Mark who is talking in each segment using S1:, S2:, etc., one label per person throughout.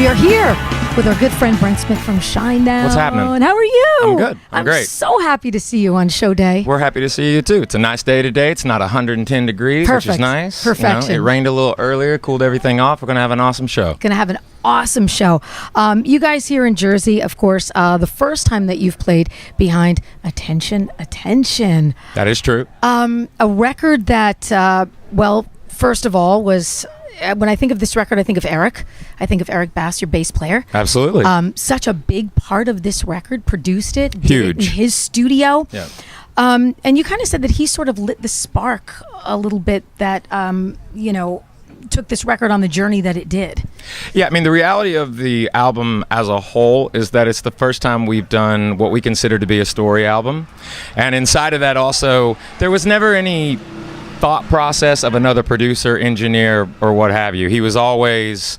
S1: We are here with our good friend Brent Smith from Shinedown.
S2: What's happening?
S1: How are you?
S2: I'm good. I'm great.
S1: So happy to see you on show day.
S2: We're happy to see you too. It's a nice day today. It's not 110 degrees,
S1: Perfect.
S2: which is nice.
S1: Perfection.
S2: You know, it rained a little earlier, cooled everything off. We're going to have an awesome show.
S1: Going to have an awesome show. You guys here in Jersey, of course, the first time that you've played behind Attention.
S2: That is true.
S1: A record that, well, first of all, was... when I think of this record, I think of Eric. I think of Eric Bass, your bass player.
S2: Absolutely.
S1: Such a big part of this record, produced it.
S2: Huge.
S1: Did it in his studio.
S2: Yeah.
S1: And you kind of said that he sort of lit the spark a little bit that, took this record on the journey that it did.
S2: Yeah, I mean, the reality of the album as a whole is that it's the first time we've done what we consider to be a story album. And inside of that also, there was never any thought process of another producer, engineer, or what have you. He was always,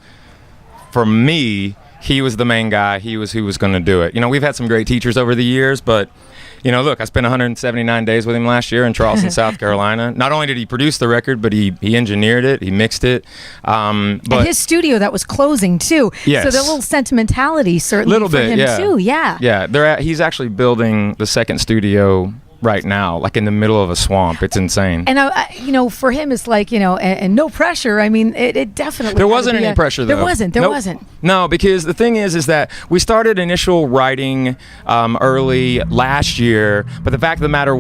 S2: for me, he was the main guy. He was who was going to do it. You know, we've had some great teachers over the years, but, you know, look, I spent 179 days with him last year in Charleston, South Carolina. Not only did he produce the record, but he engineered it, he mixed it.
S1: But and his studio that was closing, too.
S2: Yes.
S1: So the little sentimentality certainly for him, too. Yeah.
S2: Yeah, he's actually building the second studio right now, like in the middle of a swamp. It's insane.
S1: And for him, it's like, and no pressure. I mean, it definitely.
S2: There wasn't any pressure, though.
S1: There wasn't.
S2: No, because the thing is that we started initial writing early last year, but the fact of the matter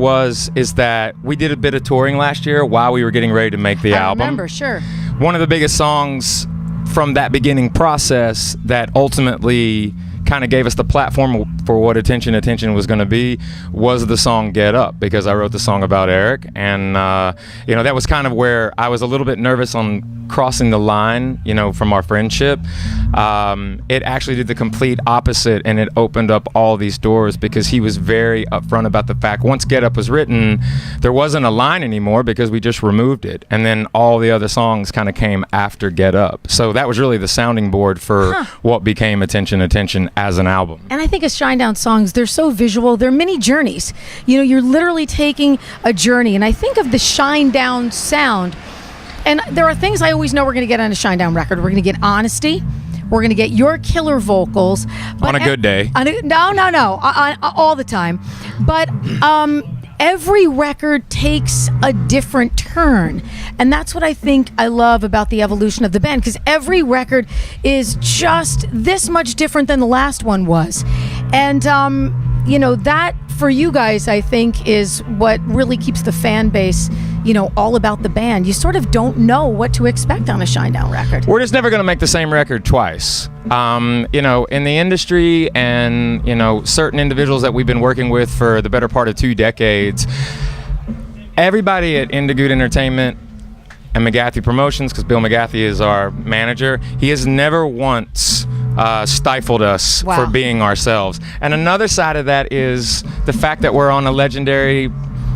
S2: is that we did a bit of touring last year while we were getting ready to make the album.
S1: I remember, sure.
S2: One of the biggest songs from that beginning process that ultimately kind of gave us the platform for what Attention was going to be was the song Get Up, because I wrote the song about Eric, and that was kind of where I was a little bit nervous on crossing the line, from our friendship. It actually did the complete opposite, and it opened up all these doors because he was very upfront about the fact once Get Up was written, there wasn't a line anymore because we just removed it, and then all the other songs kind of came after Get Up. So that was really the sounding board for what became Attention as an album.
S1: And I think as Shinedown songs, they're so visual. They're mini journeys. You're literally taking a journey. And I think of the Shinedown sound. And there are things I always know we're going to get on a Shinedown record. We're going to get honesty. We're going to get your killer vocals.
S2: But on a good day.
S1: No. All the time. But every record takes a different turn. And that's what I think I love about the evolution of the band, because every record is just this much different than the last one was. And, that for you guys, I think, is what really keeps the fan base, all about the band. You sort of don't know what to expect on a Shinedown record.
S2: We're just never going to make the same record twice. In the industry and, certain individuals that we've been working with for the better part of 2 decades, everybody at Indigood Entertainment and McGathey Promotions, because Bill McGathey is our manager, he has never once stifled us for being ourselves. And another side of that is the fact that we're on a legendary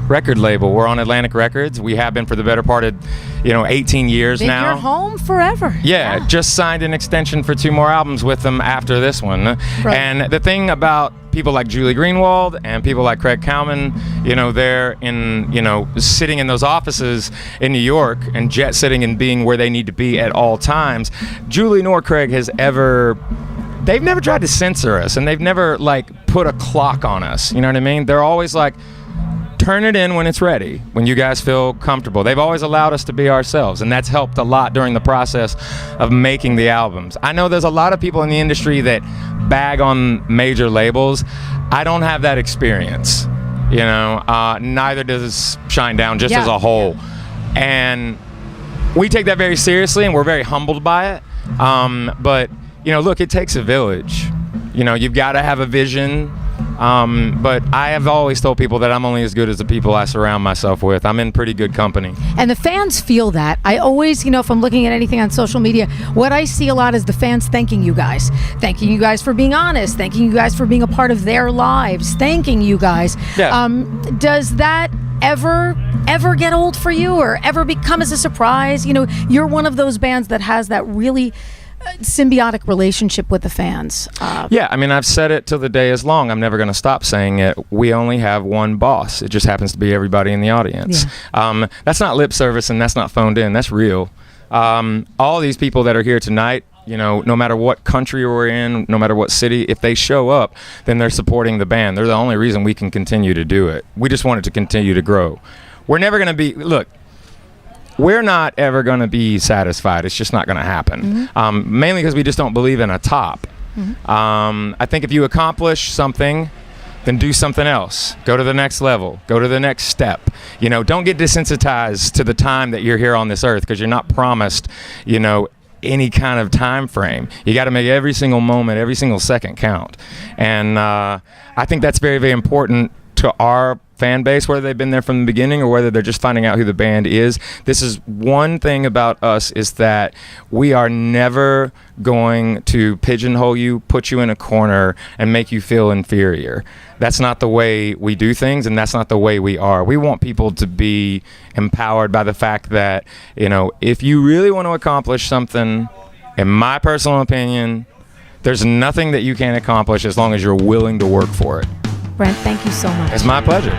S2: record label. We're on Atlantic Records. We have been for the better part of 18 years now.
S1: You're home forever.
S2: Yeah, just signed an extension for 2 more albums with them after this one. Right. And the thing about people like Julie Greenwald and people like Craig Cowman, they're in, sitting in those offices in New York and jet sitting and being where they need to be at all times. Julie nor Craig they've never tried to censor us, and they've never put a clock on us. You know what I mean? They're always like, turn it in when it's ready, when you guys feel comfortable. They've always allowed us to be ourselves, and that's helped a lot during the process of making the albums. I know there's a lot of people in the industry that bag on major labels. I don't have that experience, neither does Shinedown, just as a whole. And we take that very seriously, and we're very humbled by it. But, look, it takes a village. You've got to have a vision. But I have always told people that I'm only as good as the people I surround myself with. I'm in pretty good company.
S1: And the fans feel that. I always, if I'm looking at anything on social media, what I see a lot is the fans thanking you guys. Thanking you guys for being honest. Thanking you guys for being a part of their lives. Thanking you guys.
S2: Yeah.
S1: Does that ever get old for you, or ever become as a surprise? You're one of those bands that has that really symbiotic relationship with the fans.
S2: Yeah, I mean, I've said it till the day is long. I'm nethey're going to stop saying it. We only have one boss. It just happens to be everybody in the audience. That's not lip service, and that's not phoned in. That's real. All these people that are here tonight, you know, no matter what country we're in, no matter what city, if they show up, then they're supporting the band. They're the only reason we can continue to do it. We just want it to continue to grow. We're never going to be, look, we're not ever going to be satisfied. It's just not going to happen. Mainly because we just don't believe in a top. I think if you accomplish something, then do something else. Go to the next level. Go to the next step. You know, don't get desensitized to the time that you're here on this earth, because you're not promised, you know, any kind of time frame. You got to make every single moment, every single second count. And I think that's very, very important to our fan base, whether they've been there from the beginning or whether they're just finding out who the band is. This is one thing about us, is that we are never going to pigeonhole you, put you in a corner, and make you feel inferior. That's not the way we do things, and that's not the way we are. We want people to be empowered by the fact that, you know, if you really want to accomplish something, in my personal opinion, there's nothing that you can't accomplish as long as you're willing to work for it.
S1: Brent, thank you so much.
S2: It's my pleasure.